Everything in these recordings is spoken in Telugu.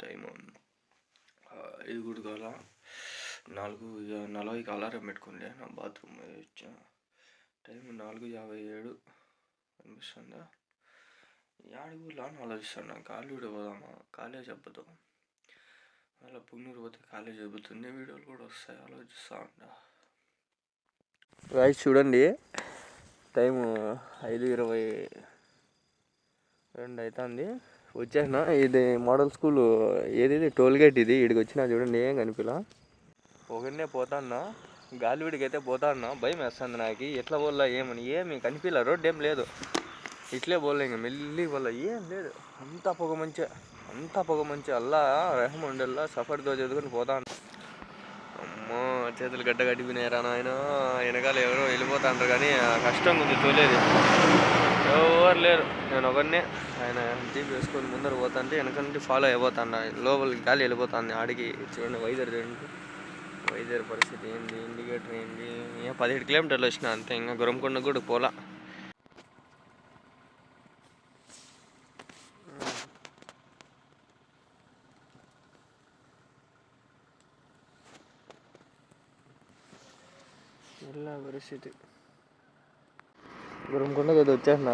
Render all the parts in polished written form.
టైము 5 కాల 4:40కి అలారం పెట్టుకుంటే నా బాత్రూమ్ వచ్చా. టైం 4:57 అనిపిస్తుందా. యాడికి ఊర్లో అని ఆలోచిస్తాను. కాలేజీ పోదామా, కాలేజ్ చెప్పదు, అలా పుంగూరు పోతే కాలేజ్ చెబుతుంది, వీడియోలు కూడా వస్తాయి, ఆలోచిస్తూ ఉంటా. గాయ్స్ చూడండి, టైము 5:22 అవుతుంది. వచ్చేసిన. ఇది మోడల్ స్కూల్, ఏది టోల్గేట్ ఇది. ఇక్కడికి వచ్చినా చూడండి, ఏం కనిపిలా. ఒకరినే పోతాన్నా, గాలివీడికి అయితే పోతాన్నా. భయం వేస్తుంది నాకు, ఎట్లా పోల్లా ఏమని. ఏమి కనిపిలా, రోడ్డు ఏం లేదు. ఇట్లే పోలే, ఇంకా మెల్లి పోలే, ఏం లేదు. అంతా పొగ మంచి అల్లా రెహం ఉండల్లా. సఫర్తో చదువుకొని పోతాను. అమ్మో, చేతులు గడ్డ కట్టిపోయినారా నాయన. వెనకాల ఎవరో వెళ్ళిపోతాంటారు కానీ కష్టంగా ఉంది తోలేది. ఎవరు లేరు, నేను ఒకరినే. ఆయన జీప్ వేసుకొని ముందర పోతాంటే వెనక నుండి ఫాలో అయిపోతాను. లోపలికి గాలి వెళ్ళిపోతాను. ఆడికి చూడండి, వైజర్ చూడండి, వైజర్ పరిస్థితి ఏంది, ఇండికేటర్ ఏంది. 17 కిలోమీటర్లు వచ్చిన అంతే, ఇంకా గురంకొండ కూడా పోలా. ఇలా పరిస్థితి. గురంకొండకి అయితే వచ్చేసిన.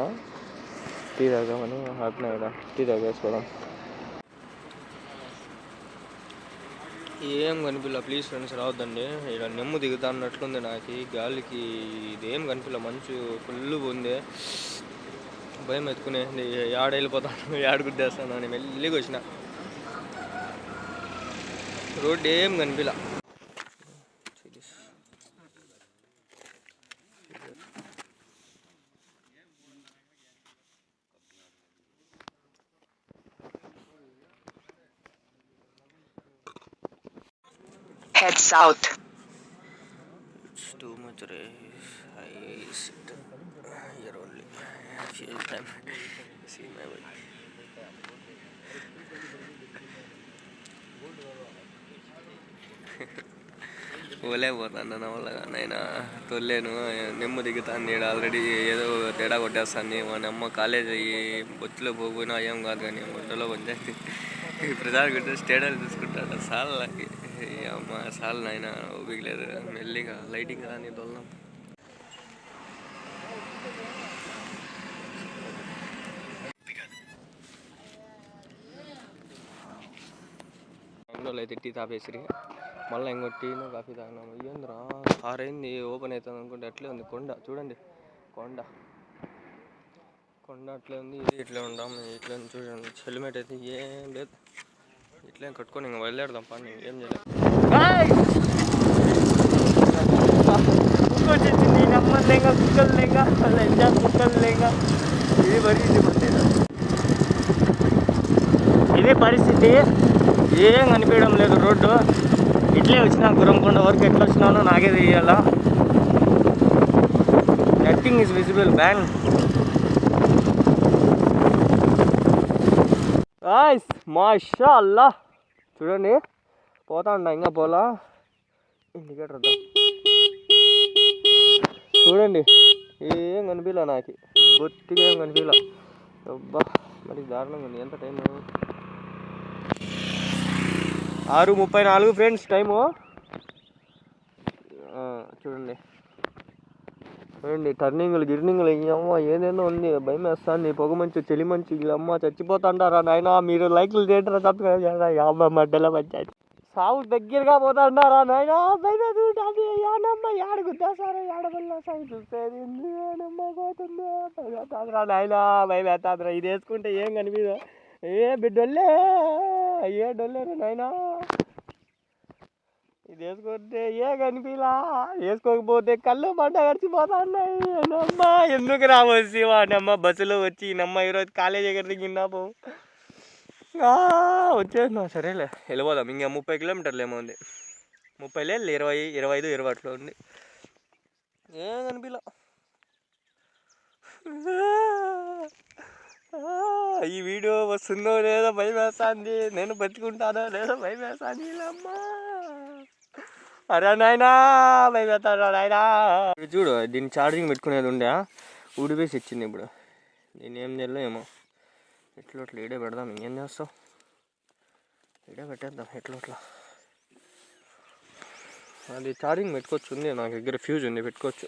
టీ తాగామని ఆపినా కదా, టీ తాగేసుకోవడం. ఏం కనిపిల్ల, ప్లీజ్ ఫ్రెండ్స్ రావద్దండి. ఇక్కడ నెమ్ము దిగుతా అన్నట్లుంది నాకు. గాలికి ఇదేం కనిపిల్ల, మంచు ఫుల్ ఉంది. భయం ఎత్తుకునేది, ఏడ వెళ్ళిపోతాను, ఏడ గుద్దేస్తాను అని మెల్లిగా వచ్చిన. రోడ్డు ఏం కనిపిల్ల. Head south. It's too much race. I sit here only. Few time. See my way. పోలేకపోతాను నా వల్ల. నైనా తొలేను, నెమ్ము దిగుతాను. ఇక్కడ ఆల్రెడీ ఏదో తేడా కొట్టేస్తాను. మా అమ్మ కాలేజ్ అయ్యి బొచ్చులో పోయినా ఏం కాదు కానీ బొట్టలో పంచాయతీ ప్రసాద్ కొట్టే స్టేడియాలు చూసుకుంటాడు. సాల్ నాకు అమ్మ, సాల్ నాయన ఊపికలేదు. మెల్లిగా లైటింగ్ రాని దొల్లం. బెంగళూరులో అయితే టీ తాపేసిరి, మళ్ళీ ఇంకో టీను కాఫీ తాగినాము. ఏంద్రా 6 అయింది, ఓపెన్ అవుతుంది అనుకుంటే అట్లే ఉంది. కొండ చూడండి, కొండ అట్లే ఉంది. ఇది ఇట్లే ఉంటాం, ఇట్లే చూడండి. హెల్మెట్ అయితే ఏం లేదు, ఇట్లే కట్టుకొని ఇంకా బయలుదేరదాం. పని ఏం చేయలేదు. ఇది పరిస్థితి, ఏం కనిపించడం లేదు రోడ్డు. ఇట్లే వచ్చినా గురంకొండ వరకు, ఎట్లా వచ్చినానో నాకే తెలియాలా. Nothing is visible ban. మాషా అల్లా చూడండి, పోతా ఉన్నా, ఇంకా పోలా. ఇండికేటర్ చూడండి, ఏం కనిపించలే నాకు, బొత్తిగా ఏం కనిపించలే. అబ్బా, మరి దారుణంగా ఉంది. ఎంత టైము? 6:34 friends time. చూడండి గిర్నింగ్లు అమ్మ ఏదేదో ఉంది. భయం వేస్తాను. పొగ మంచి, చలి మంచి, అమ్మ చచ్చిపోతాంటారా నాయన. మీరు లైక్లు చేయటరా, సబ్స్క్రైబ్ చేయరా. అమ్మ మడ్డల పంచాయతీ సాగు దగ్గరగా పోతాంటారా నాయన. భయం వేస్తుంది. ఏనమ్మ ఏడ గుద్దేస్తారా, ఏడవల్ల సాగు చూసేది ఏనమ్మ పోతుంది. భయం వేస్తాదిరా నాయన, భయం వేస్తాదిరా. ఇది వేసుకుంటే ఏం కనిపిదు. ఏ బిడ్డొల్లే, అయ్యే డొల్లేరు నాయనా. ఇది వేసుకుంటే ఏ కనిపిలా, వేసుకోకపోతే కళ్ళు మంట గడిచిపోతా ఉన్నాయి. నమ్మ ఎందుకు రావచ్చి వాడమ్మ బస్సులో వచ్చి నమ్మ ఈరోజు కాలేజీ దగ్గర దిగినాము. వచ్చేసినా, సరేలే వెళ్ళిపోదాం. ఇంకా 30 కిలోమీటర్లు ఏమో ఉంది. 30 లేదు, 20, 25, 20 అట్లా ఉంది. ఏం కనిపిలా. ఈ వీడియో వస్తుందో లేదో భయం వేస్తుంది. నేను బతుకుంటానో లేదో భయం వేస్తుంది. అమ్మా అరే నాయనా, భయం వేస్తారా నాయనా. చూడు, దీన్ని ఛార్జింగ్ పెట్టుకునేది ఉండే, ఊడిపేసి ఇచ్చింది. ఇప్పుడు దీన్ని ఏం చేయాలో ఏమో, ఎట్లా ఈడే పెడదాం. ఇంకేం చేస్తావు. ఇడే పెట్టేద్దాం ఎట్లా అది ఛార్జింగ్ పెట్టుకోవచ్చు, ఉంది నాకు దగ్గర ఫ్యూజ్ ఉంది, పెట్టుకోవచ్చు.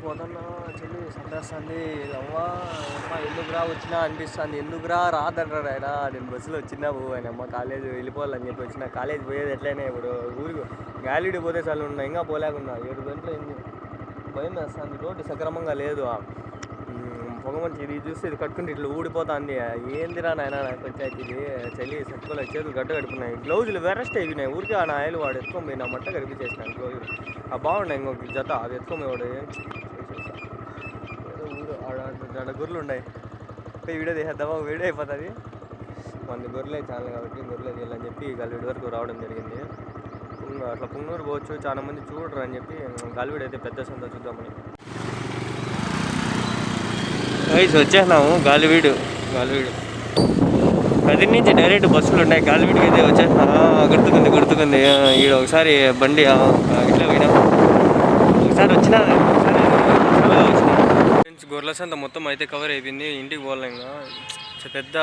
పోతున్నా చెల్లి సందేస్తుంది. అమ్మా అమ్మ ఎందుకురా వచ్చినా అనిపిస్తుంది, ఎందుకురా రాదంటాడు ఆయన. నేను బస్సులో వచ్చినావు ఆయన అమ్మ కాలేజ్ వెళ్ళిపోవాలని చెప్పి వచ్చిన. కాలేజ్ పోయేది ఎట్లయినా ఇప్పుడు ఊరికి గాలిడి పోతే చాలు ఉన్నా, ఇంకా పోలేకున్నా 7 గంటలు అయింది. భయం వేస్తుంది, రోడ్డు సక్రమంగా లేదు. పొగ మంచి ఇది చూస్తే ఇది కట్టుకుంటే ఇట్లా ఊడిపోతుంది. ఏందిరా నాయన నాకు పంచాయతీ ఇది. చలి సట్టుకోలే, చేతులు గడ్డ కడుపున్నాయి. గ్లౌజులు వెరస్ట్ అయిపోయినాయి. ఊరికే ఆ ఆయిల్ వాడు ఎత్తుకొని పోయి నా మట్ట కనిపించేసినాను గ్లౌజులు. బాగున్నాయి ఇంకొక జత, అది ఎత్తుకొని వాడు ఊరు ఆడ గొర్రెలు ఉన్నాయి. వీడియో తీసేద్దామా, వీడియో అయిపోతుంది. మన గొర్రెలే ఛానల్ కాబట్టి గొర్రెలే తీయాలని చెప్పి గాలివీడి వరకు రావడం జరిగింది. అట్లా పుంగనూరు పోవచ్చు, చాలా మంది చూడరు అని చెప్పి గాలివీడి అయితే పెద్ద సంత చూద్దామని వచ్చేసినాము. గాలివీడు 10 నుంచి డైరెక్ట్ బస్సులు ఉన్నాయి. గాలివీడికి అయితే వచ్చేసినా. గుర్తుకుంది ఈడ ఒకసారి బండి ఇట్లా పోయినా, ఒకసారి వచ్చినా గొర్రెల సంత మొత్తం అయితే కవర్ అయిపోయింది. ఇంటికి పోలే ఇంకా పెద్ద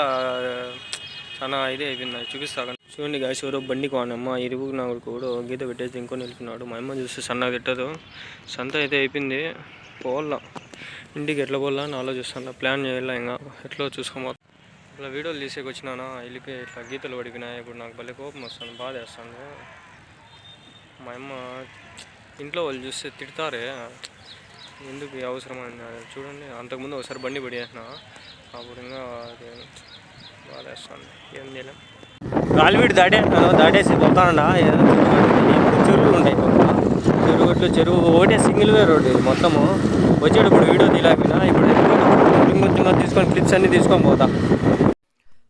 చాలా ఇదే అయిపోయింది. చూపిస్తాను చూడండి గాయస్. ఎవరో బండి కోనమ్మ ఇరుగు నా కూడా గీత పెట్టేసి ఇంకొని వెళ్తున్నాడు. మా అమ్మ చూస్తే సన్నగా తిట్టదు. సంత అయితే అయిపోయింది, పోవాలా ఇంటికి. ఎట్లా పోవాలా అని ఆలోచిస్తాను, ప్లాన్ చేయాలా ఇంకా ఎట్లా చూసుకోమో. ఇట్లా వీడియోలు తీసేకి వచ్చినానా, వెళ్ళిపోయి ఇట్లా గీతలు పడిపోయినాయి. ఇప్పుడు నాకు భలే కోపం వస్తుంది, బాధ వేస్తాను. మా అమ్మ ఇంట్లో వాళ్ళు చూస్తే తిడతారే, ఎందుకు అవసరం అని. చూడండి అంతకుముందు ఒకసారి బండి పడేసిన, అప్పుడు ఇంకా అది బాధ వేస్తుంది. ఏం చేయలేం. గాలివీడు దాటేసి పోతానన్నా. ఏదో చెరువులు ఉంటాయి, చెరువు ఒకటే సింగిల్ వే రోడ్డు మొత్తము. వచ్చేటప్పుడు వీడియో తీయలేకపోయినా, ఇప్పుడు తీసుకొని క్లిప్స్ అన్నీ తీసుకొని పోతా.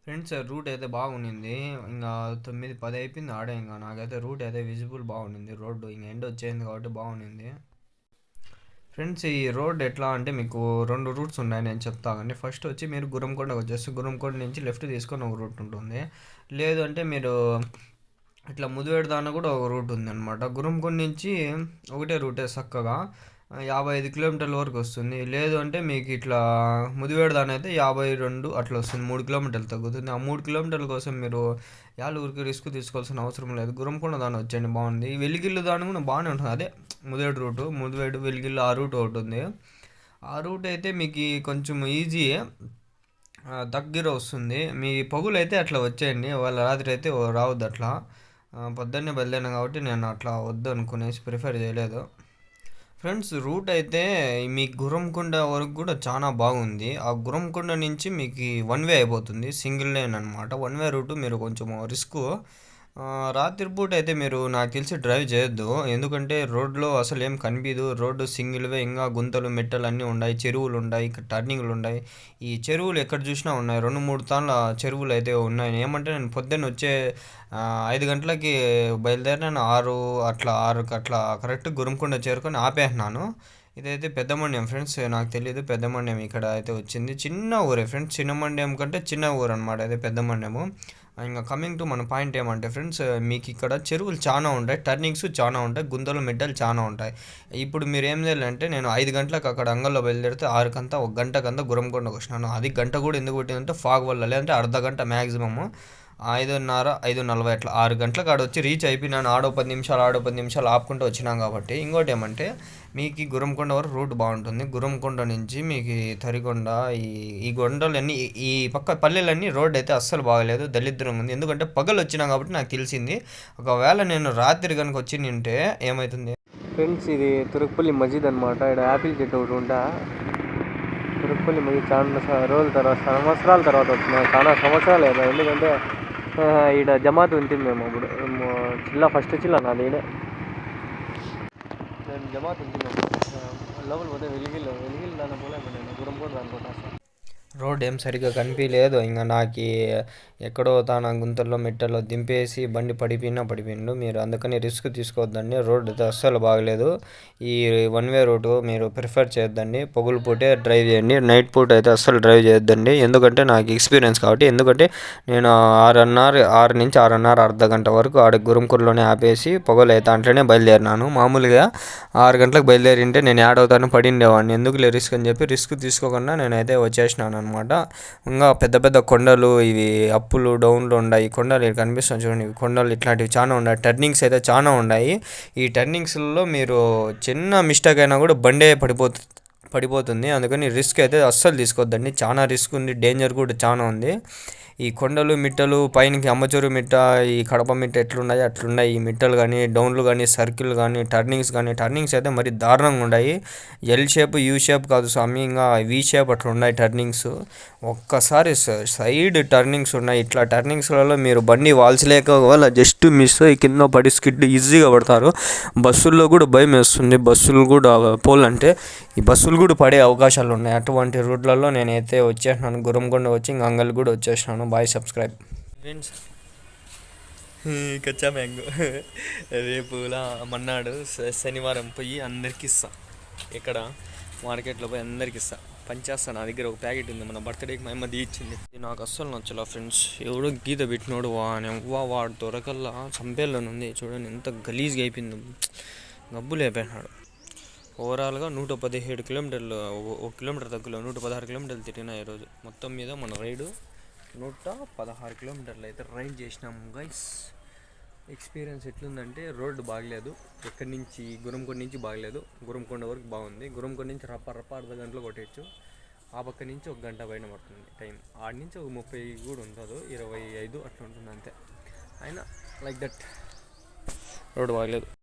ఫ్రెండ్స్ రూట్ అయితే బాగుండింది. ఇంకా 9-10 అయిపోయింది ఆడే. ఇంకా నాకైతే రూట్ అయితే విజిబుల్ బాగుండింది. రోడ్డు ఇంకా ఎండ్ వచ్చేయింది కాబట్టి బాగుండింది. ఫ్రెండ్స్ ఈ రోడ్ ఎట్లా అంటే మీకు 2 రూట్స్ ఉన్నాయి, నేను చెప్తానండి. ఫస్ట్ వచ్చి మీరు గుర్రంకొండ వచ్చేసి గుర్రంకొండ నుంచి లెఫ్ట్ తీసుకొని ఒక రూట్ ఉంటుంది. లేదు అంటే మీరు ఇట్లా ముదివేడు దాకా కూడా ఒక రూట్ ఉంది అనమాట. గుర్రంకొండ నుంచి ఒకటే రూటే చక్కగా 55 కిలోమీటర్ల వరకు వస్తుంది. లేదు అంటే మీకు ఇట్లా ముదివేడు దాని అయితే 52 అట్లా వస్తుంది, 3 కిలోమీటర్లు తగ్గుతుంది. ఆ 3 కిలోమీటర్ల కోసం మీరు ఊరికి రిస్క్ తీసుకోవాల్సిన అవసరం లేదు. గుర్రంకొండ దాని వచ్చేయండి, బాగుంది. వెలిగిల్లు దాని కూడా బాగానే ఉంటుంది, అదే ముదివేడు రూటు. ముదివేడు వెలిగిల్లు ఆ రూట్ ఒకటి ఉంది. ఆ రూట్ అయితే మీకు కొంచెం ఈజీ, దగ్గర వస్తుంది. మీ పగులు అయితే అట్లా వచ్చేయండి, వాళ్ళ రాత్రి అయితే రావద్దు. అట్లా పొద్దున్నే బయలుదేరినా కాబట్టి నేను అట్లా వద్దు అనుకునేసి ప్రిఫర్ చేయలేదు. ఫ్రెండ్స్ రూట్ అయితే మీ గుర్రంకొండ వరకు కూడా చాలా బాగుంది. ఆ గుర్రంకొండ నుంచి మీకు 1 వే అయిపోతుంది, సింగిల్ లైన్ అనమాట. 1 వే రూటు. మీరు కొంచెం రిస్క్. రాత్రిపూట అయితే మీరు నాకు తెలిసి డ్రైవ్ చేయొద్దు, ఎందుకంటే రోడ్లో అసలు ఏం కనిపించదు. రోడ్డు సింగిల్ వే, ఇంకా గుంతలు మెట్టలు అన్నీ ఉన్నాయి, చెరువులు ఉన్నాయి, టర్నింగ్లు ఉన్నాయి. ఈ చెరువులు ఎక్కడ చూసినా ఉన్నాయి, 2-3 తాళ్ళ చెరువులు అయితే ఉన్నాయి. ఏమంటే నేను పొద్దున్న వచ్చే 5 గంటలకి బయలుదేరినాను, 6 అట్లా కరెక్ట్ గుర్రంకొండ చేరుకొని ఆపేసినాను. ఇదైతే పెద్దమండ్యం ఫ్రెండ్స్, నాకు తెలియదు పెద్దమండ్యం ఇక్కడ అయితే వచ్చింది. చిన్న ఊరే ఫ్రెండ్స్, చిన్న మండ్యం కంటే చిన్న ఊరు అనమాట ఇది పెద్దమండ్యము. ఇంకా కమింగ్ టు మన పాయింట్ ఏమంటే ఫ్రెండ్స్, మీకు ఇక్కడ చెరువులు చాలా ఉంటాయి, టర్నింగ్స్ చాలా ఉంటాయి, గుంతలు మిడ్డలు చాలా ఉంటాయి. ఇప్పుడు మీరు ఏం చేయాలంటే, నేను 5 గంటలకు అక్కడ అంగల్లో బయలుదేరితే 6 1 గంటకంతా గుర్రంకొండకు వచ్చినాను. అది గంట కూడా ఎందుకు పెట్టిందంటే ఫాగ్ వల్ల, లేదంటే అర్ధ గంట మ్యాక్సిమము. 5:30 5:40 అట్లా 6 గంటలకు ఆడ వచ్చి రీచ్ అయిపోయినాను. ఆడో 10 నిమిషాలు ఆపుకుంటూ వచ్చినాం కాబట్టి. ఇంకోటి ఏమంటే మీకు గుర్రంకొండ వరకు రూట్ బాగుంటుంది. గుర్రంకొండ నుంచి మీకు తరికొండ ఈ కొండలన్నీ ఈ పక్క పల్లెలన్నీ రోడ్ అయితే అస్సలు బాగలేదు, దళిద్రంగా ఉంది. ఎందుకంటే పగలు వచ్చినా కాబట్టి నాకు తెలిసింది. ఒకవేళ నేను రాత్రి కనుక వచ్చి నింటే ఏమవుతుంది ఫ్రెండ్స్, ఇది తురుక్పల్లి మసీద్ అనమాట. ఇక్కడ యాపిల్ చెట్టు ఒకటి ఉంటా. తురుక్పల్లి మసీద్ చాలా రోజుల తర్వాత, సంవత్సరాల తర్వాత వచ్చినాయి. చాలా సంవత్సరాలు అయినా, ఎందుకంటే ఈడ జమాత్ ఉంటుంది. మేము అప్పుడు ఫస్ట్ చిల్ల నాది ఈడే జమాత్ ఉంటుంది. లోపల పోతే వెలిగిల్లు దాని పోలే, గుర్రంకొండ అనుకుంటా. రోడ్ ఏం సరిగ్గా కనిపించలేదు. ఇంకా నాకు ఎక్కడో తాన గుంతల్లో మెట్టల్లో దింపేసి బండి పడిపోయిండు. మీరు అందుకని రిస్క్ తీసుకోవద్దండి. రోడ్ అయితే అస్సలు బాగలేదు. ఈ 1 వే రూటు మీరు ప్రిఫర్ చేయొద్దండి. పొగులు పూటే డ్రైవ్ చేయండి, నైట్ పూట అయితే అస్సలు డ్రైవ్ చేయొద్దండి. ఎందుకంటే నాకు ఎక్స్పీరియన్స్ కాబట్టి. ఎందుకంటే నేను 6 నుంచి 6:30 అర్ధ గంట వరకు ఆడ గుర్రంకొండలోనే ఆపేసి పొగలు అయితే అంట్లోనే బయలుదేరినాను. మామూలుగా 6 గంటలకు బయలుదేరింటే నేను యాడ్ అవుతాను పడిండేవాడిని. ఎందుకు రిస్క్ అని చెప్పి రిస్క్ తీసుకోకుండా నేనైతే వచ్చేసినాను అనమాట. అనమాట. ఇంకా పెద్ద పెద్ద కొండలు, ఇవి అప్పులు డౌన్లు ఉన్నాయి. కొండలు ఇక్కడ కనిపిస్తాయి చూడండి, ఇవి కొండలు ఇట్లాంటివి చాలా ఉన్నాయి. టర్నింగ్స్ అయితే చాలా ఉన్నాయి. ఈ టర్నింగ్స్లో మీరు చిన్న మిస్టేక్ అయినా కూడా బండే పడిపోతుంది. అందుకని రిస్క్ అయితే అస్సలు తీసుకోవద్దండి, చాలా రిస్క్ ఉంది, డేంజర్ కూడా చాలా ఉంది. ఈ కొండలు మిట్టలు పైనకి అమ్మచూరు మిట్ట, ఈ కడప మిట్ట ఎట్లున్నాయి అట్లున్నాయి. ఈ మిట్టలు కానీ, డౌన్లు కానీ, సర్కిల్ కానీ, టర్నింగ్స్ అయితే మరి దారుణంగా ఉన్నాయి. ఎల్ షేప్ యూ షేప్ కాదు స్వామి, ఇంకా వి షేప్ అట్లా ఉన్నాయి టర్నింగ్స్. ఒక్కసారి సైడ్ టర్నింగ్స్ ఉన్నాయి. ఇట్లా టర్నింగ్స్లలో మీరు బండి వాల్చలేక వల్ల జస్ట్ మిస్ అయ్యి కింద పడి స్కిడ్ ఈజీగా పడతారు. బస్సుల్లో కూడా భయం వేస్తుంది, బస్సులు కూడా పోలంటే ఈ బస్సులు కూడా పడే అవకాశాలు ఉన్నాయి. అటువంటి రూట్లలో నేనైతే వచ్చేసినాను. గురంకొండ వచ్చి ఇంక అంగల్ కూడా వచ్చేసినాను. Bye, subscribe friends. కచ్చా మ్యాంగో రేపులా మన్నాడు శనివారం పోయి అందరికి ఇస్తా. ఇక్కడ మార్కెట్లో పోయి అందరికి ఇస్తా, పంచేస్తా. నా దగ్గర ఒక ప్యాకెట్ ఉంది, మన బర్త్డేకి మా అమ్మ ఇచ్చింది. నాకు అస్సలు నచ్చలా ఫ్రెండ్స్. ఎవడో గీత పెట్టినోడు వాడు దొరకల్లా చంపేళ్ళని ఉంది. చూడండి ఎంత గలీజ్గా అయిపోయింది, గబ్బులు అయిపోయినాడు. ఓవరాల్గా 117 కిలోమీటర్లు, 1 కిలోమీటర్ తక్కువలో 116 కిలోమీటర్లు తిరిగినా ఈరోజు. మొత్తం మీద మన రైడు 116 కిలోమీటర్లు అయితే రైడ్ చేసినాము గైస్. ఎక్స్పీరియన్స్ ఎట్లుందంటే రోడ్డు బాగలేదు, ఎక్కడి నుంచి గురంకొండ నుంచి బాగలేదు, గురంకొండ వరకు బాగుంది. గురంకొండ నుంచి రప్ప అర్ధ గంటలో కొట్టేయచ్చు. ఆ పక్క నుంచి 1 గంట పైన పడుతుంది టైం. ఆడి నుంచి ఒక 30 కూడా ఉండదు, 25 అట్లా ఉంటుంది అంతే. అయినా లైక్ దట్ రోడ్డు బాగలేదు.